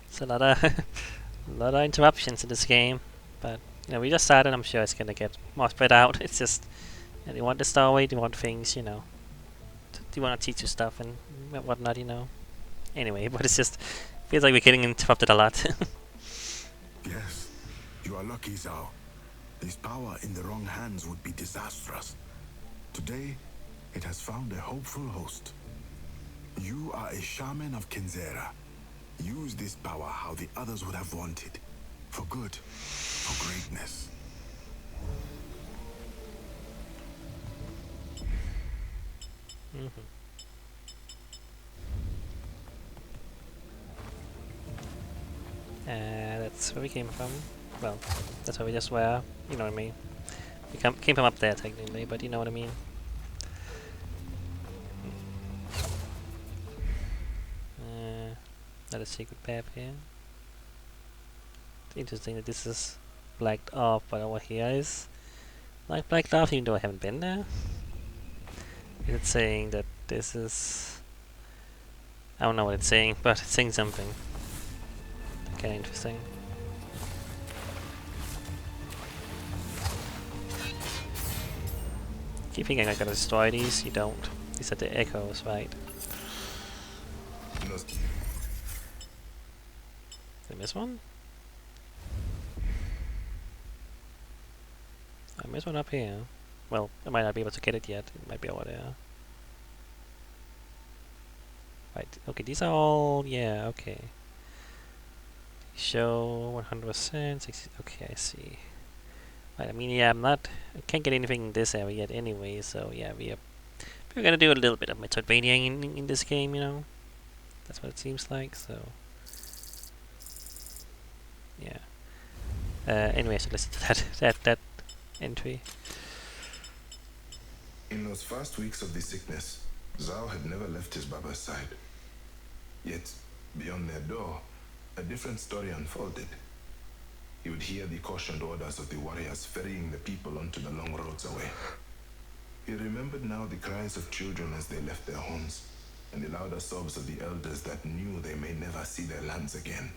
It's a lot of interruptions in this game, but you know, we just started. I'm sure it's gonna get more spread out. It's just, you know, you want the story, you want things, you know. You want to teach you stuff and whatnot, you know. Anyway, but it's just feels like we're getting interrupted a lot. Yes, you are lucky, ZAU. This power in the wrong hands would be disastrous. Today, it has found a hopeful host. You are a shaman of Kenzera. Use this power how the others would have wanted. For good. For greatness. That's where we came from. Well, that's where we just were. You know what I mean. We came from up there technically, but you know what I mean. Not a secret path here. It's interesting that this is blacked off, but over here is like blacked off, even though I haven't been there. Is it saying that this is? I don't know what it's saying, but it's saying something. Kinda interesting. Keep thinking I gotta destroy these. You don't. These are the echoes, right? Did I miss one? There's one up here. Well, I might not be able to get it yet. It might be over there. Right, okay, these are all, yeah, okay. Show 100%, 60, okay, I see. Right, I mean, yeah, I can't get anything in this area yet anyway, so yeah, we're gonna do a little bit of Metroidvania in this game, you know? That's what it seems like, so... Yeah. Anyway, so listen to that entry. In those first weeks of the sickness, ZAU had never left his Baba's side. Yet, beyond their door, a different story unfolded. He would hear the cautioned orders of the warriors ferrying the people onto the long roads away. He remembered now the cries of children as they left their homes, and the louder sobs of the elders that knew they may never see their lands again.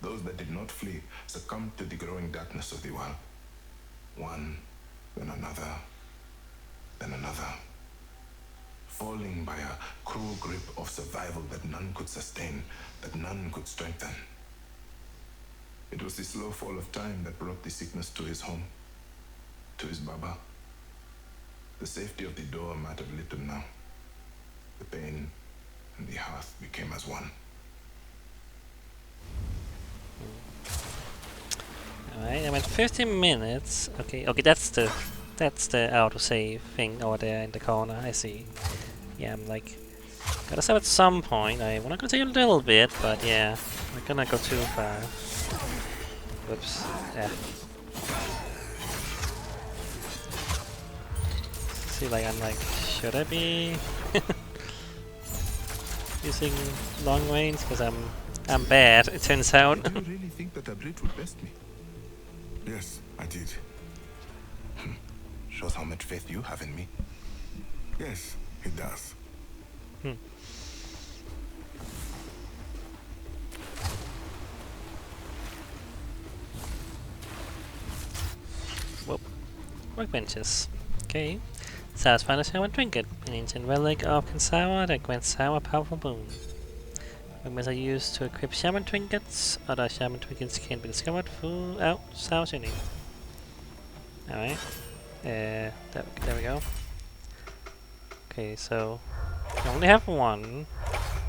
Those that did not flee succumbed to the growing darkness of the world. One, then another, then another. Falling by a cruel grip of survival that none could sustain, that none could strengthen. It was the slow fall of time that brought the sickness to his home, to his Baba. The safety of the door mattered little now. The pain and the hearth became as one. Alright, I went 15 minutes. Okay, that's the autosave thing over there in the corner, I see. Yeah, I'm like, gotta save at some point. I wanna continue a little bit, but yeah, I'm not gonna go too far. Whoops, yeah. See, like, I'm like, should I be using long range? Because I'm bad, it turns out. Did you really think that a Brit would best me? Yes, I did. Shows how much faith you have in me. Yes, it does. Whoop. Workbenches. Okay. Saus find a shaman trinket. An ancient relic of Kenzera that grants Saus a powerful boon. Weapons are used to equip shaman trinkets. Other shaman trinkets can be discovered through Saus unique. Alright. There we go. Okay, so I only have one.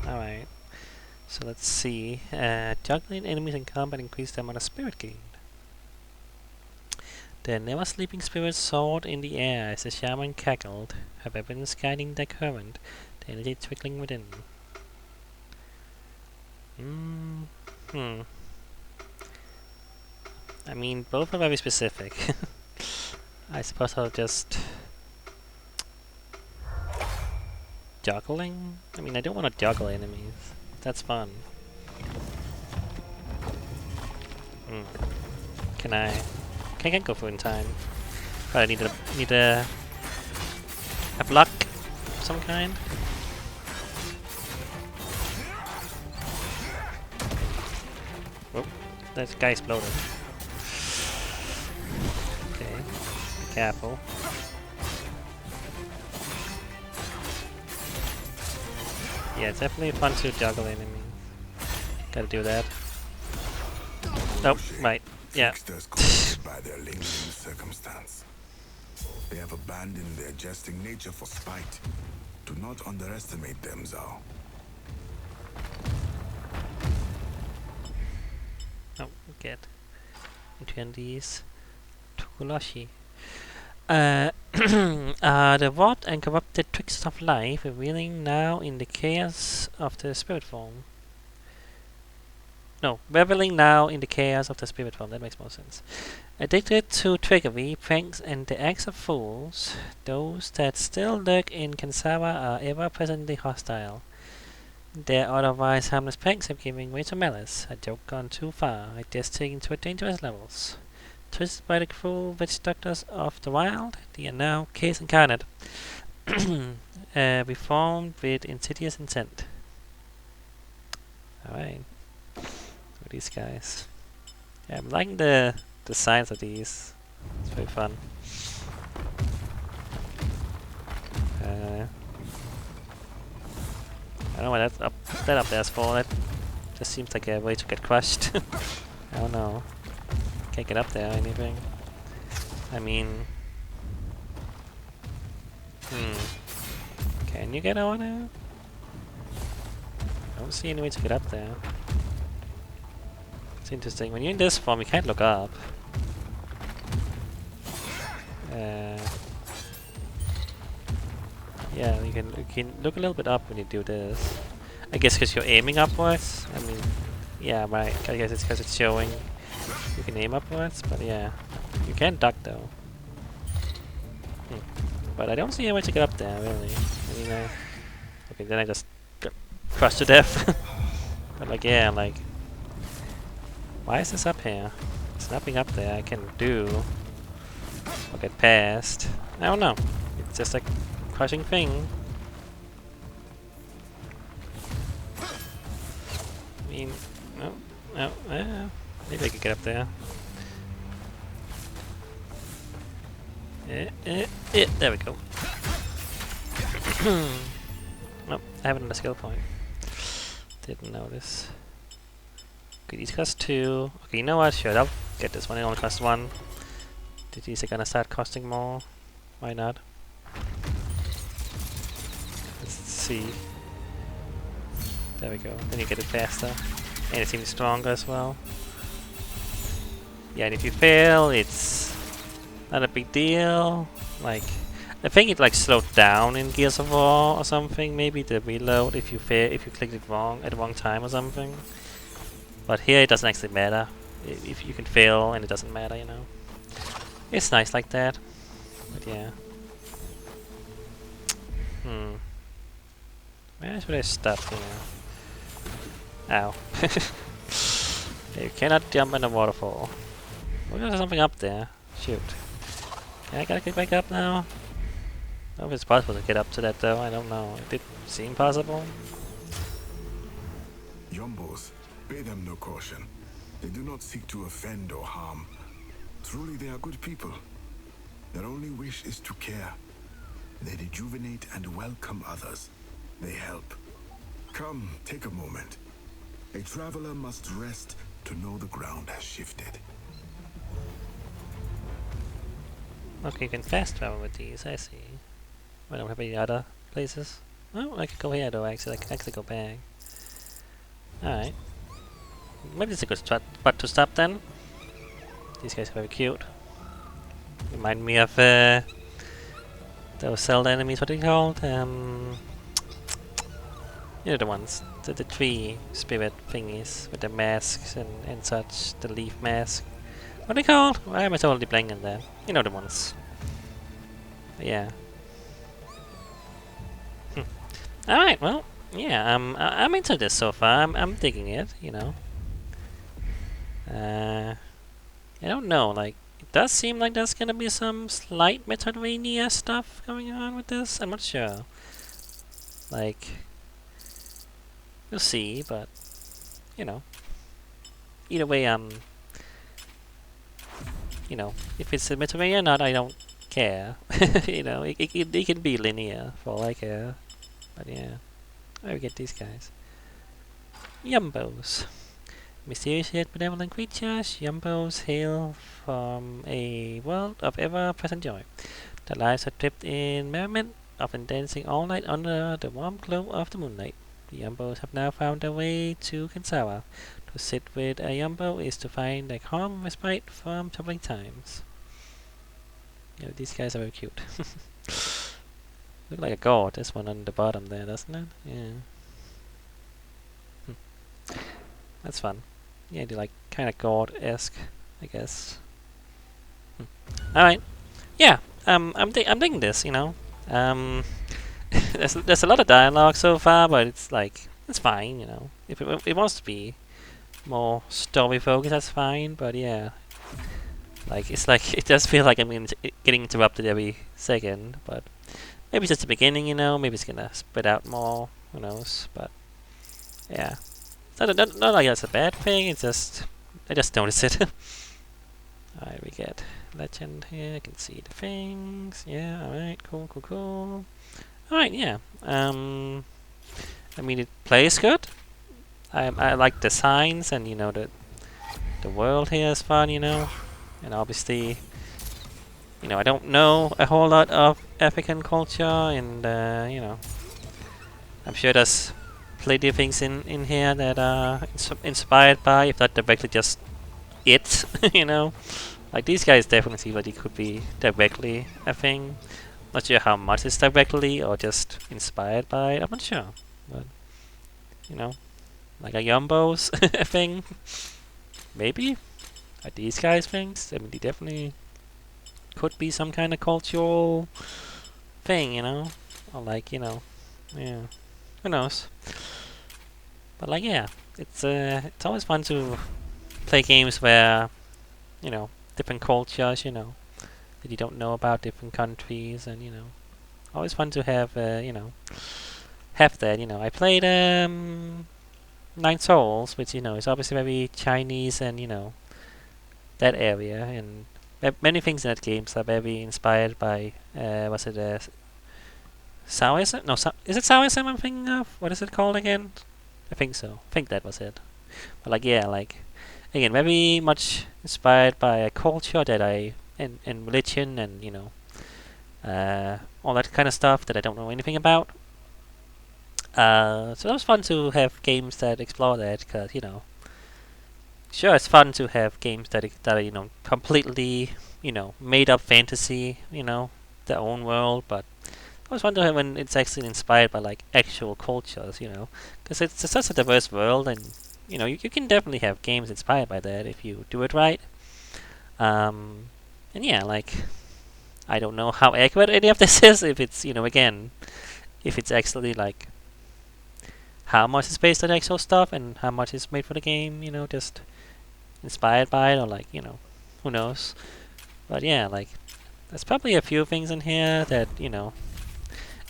Alright. So let's see. Juggling enemies in combat increase the amount of spirit gained. The never sleeping spirit soared in the air as the shaman cackled, her weapons guiding the current, the energy trickling within. I mean, both are very specific. I suppose I'll just... Juggling? I mean, I don't want to juggle enemies. That's fun. Can I go through in time? But I need a block of some kind. Oh, that guy exploded. Okay, be careful. Yeah, it's definitely fun to juggle enemies. Gotta do that. Nope, right. Yeah. By their lingering circumstance. They have abandoned their jesting nature for spite. Do not underestimate them, ZAU. Oh, get into these Tukulashi. The wrought and corrupted tricks of life revealing now in the chaos of the spirit form. No, reveling now in the chaos of the spirit form. That makes more sense. Addicted to trickery, pranks, and the acts of fools, those that still lurk in Kenzera are ever-presently hostile. Their otherwise harmless pranks are giving way to malice, a joke gone too far, ideas taken to dangerous levels. Twisted by the cruel witch doctors of the wild, they are now case incarnate, reformed with insidious intent. Alright. These guys. Yeah, I'm liking the designs of these. It's very fun. I don't know what that up there's for. That just seems like a way to get crushed. I don't know. Can't get up there or anything. I mean... Can you get over there? I don't see any way to get up there. It's interesting. When you're in this form, you can't look up. Yeah, you can look a little bit up when you do this. I guess because you're aiming upwards. I mean, yeah, right. I guess it's because it's showing you can aim upwards, but yeah, you can duck though. But I don't see any way to get up there, really. I mean, okay, then I just got crushed to death. But like, yeah, like, why is this up here? There's nothing up there I can do or get past. I don't know. It's just like crushing thing. I mean, maybe I could get up there. There we go. Nope, I have another skill point. Didn't notice. Okay, these cost 2. Okay, you know what? Sure, I'll get this one. It only costs 1. These are gonna start costing more. Why not? Let's see. There we go. Then you get it faster. And it seems stronger as well. Yeah, and if you fail, it's not a big deal. Like, I think it like slowed down in Gears of War or something. Maybe the reload if you fail, if you clicked it wrong at the wrong time or something. But here it doesn't actually matter. If you can fail and it doesn't matter, you know. It's nice like that. But yeah. Where should I stop here? Ow. You cannot jump in a waterfall. Well, there's something up there. Shoot. I gotta get back up now. I don't know if it's possible to get up to that though, I don't know. It did seem possible. Yombos, pay them no caution. They do not seek to offend or harm. Truly they are good people. Their only wish is to care. They rejuvenate and welcome others. They help. Come, take a moment. A traveler must rest to know the ground has shifted. Okay, you can fast travel with these, I see. I don't have any other places. Oh, I could go here though, actually. I can actually go back. Alright. Maybe it's a good spot to stop then. These guys are very cute. Remind me of those Zelda enemies, what are they called? You know the ones. The tree spirit thingies with the masks and such. The leaf mask. What are they called? Why am I totally blanking there? You know the ones. But yeah. Alright, well, yeah, I'm into this so far. I'm digging it, you know. I don't know, like, it does seem like there's gonna be some slight Metroidvania stuff going on with this. I'm not sure. Like, we'll see, but, you know. Either way, you know, if it's a Metroidvania or not, I don't care. You know, it can be linear for all I care. But yeah, where we get these guys? Yumbos. Mysterious yet benevolent creatures, Yumbos hail from a world of ever-present joy. Their lives are dipped in merriment, often dancing all night under the warm glow of the moonlight. The Yumbos have now found their way to Kenzera. To sit with a Yumbo is to find a calm respite from troubling times. Yeah, these guys are very cute. Look like a god, this one on the bottom there, doesn't it? Yeah. That's fun. Yeah, they're like kind of god-esque, I guess. Alright. Yeah, I'm digging this, you know. There's a lot of dialogue so far, but it's like, it's fine, you know. If it wants to be more story focused, that's fine, but yeah. Like, it's like, it does feel like I'm getting interrupted every second, but maybe it's just the beginning, you know, maybe it's gonna spread out more, who knows, but yeah. Not like that's a bad thing, it's just, I just noticed it. Alright, we get legend here, I can see the things, yeah, alright, cool. Alright, yeah, I mean, it plays good. I like the signs, and you know, the world here is fun, you know, and obviously you know, I don't know a whole lot of African culture, and you know, I'm sure there's plenty of things in here that are inspired by, if not directly just it, you know. Like these guys definitely seem like it could be directly a thing. Not sure how much is directly or just inspired by it. I'm not sure, but you know, like a Yumbos thing, maybe. Are these guys things? I mean, they definitely could be some kind of cultural thing, you know, or like, you know, yeah, who knows? But like, yeah, it's always fun to play games where, you know, different cultures, you know, that you don't know about, different countries, and you know, always fun to have, you know, have that. You know, I played Nine Souls, which you know is obviously very Chinese, and you know, that area, and many things in that game are very inspired by, was it Taoism? No, is it Taoism I'm thinking of? What is it called again? I think so. I think that was it. But like, yeah, like, again, very much inspired by a culture that and religion, and you know, all that kind of stuff that I don't know anything about. So it was fun to have games that explore that, because you know, sure, it's fun to have games that are, you know, completely, you know, made up fantasy, you know, their own world, but I was wondering when it's actually inspired by like actual cultures, you know, because it's such a diverse world, and you know, you can definitely have games inspired by that if you do it right. And yeah, like, I don't know how accurate any of this is. If it's, you know, again, if it's actually like how much is based on actual stuff and how much is made for the game, you know, just inspired by it, or like, you know, who knows. But yeah, like, there's probably a few things in here that, you know,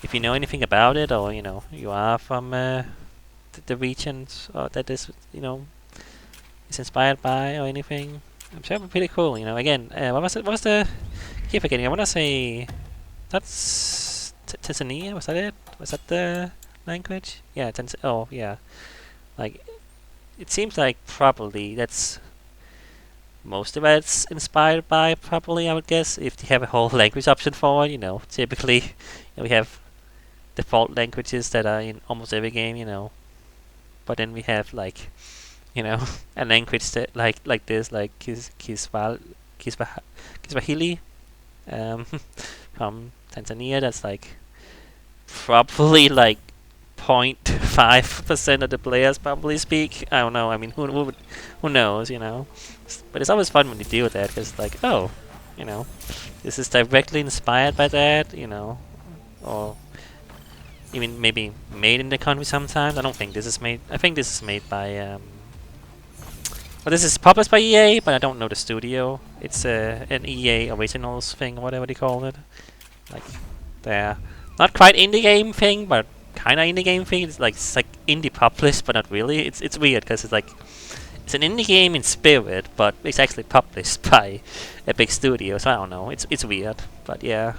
if you know anything about it, or you know, you are from the regions, or that is, you know, is inspired by or anything, I'm sure it'd be pretty cool. You know, again, what was it? What was the? I keep forgetting. I want to say that's Tanzania. Was that it? Was that the language? Yeah, oh yeah. Like, it seems like probably that's most of it's inspired by. Probably, I would guess, if they have a whole language option for it. You know, typically, you know, we have default languages that are in almost every game, you know. But then we have like, you know, a language that like this, like Kiswahili, from Tanzania. That's like probably like 0.5% of the players probably speak. I don't know. I mean, who knows, you know? But it's always fun when you deal with that, because like, oh, you know, this is directly inspired by that, you know, or even maybe made in the country sometimes. I don't think this is made. I think this is made by. Well, this is published by EA, but I don't know the studio. It's an EA Originals thing, or whatever they call it. Like, they're not quite indie game thing, but kind of indie game thing. It's like indie published, but not really. It's weird, because it's like it's an indie game in spirit, but it's actually published by a big studio. So I don't know. It's weird, but yeah.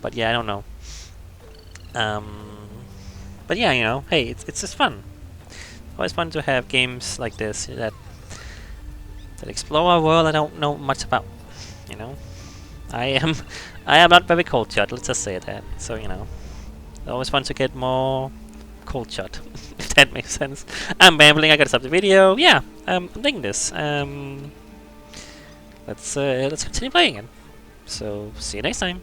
But yeah, I don't know. But yeah, you know, hey, it's just fun. Always fun to have games like this that explore a world I don't know much about. You know, I am not very cultured. Let's just say that. So you know, always fun to get more cultured. If that makes sense. I'm rambling. I gotta stop the video. Yeah, I'm digging this. Let's continue playing it. So see you next time.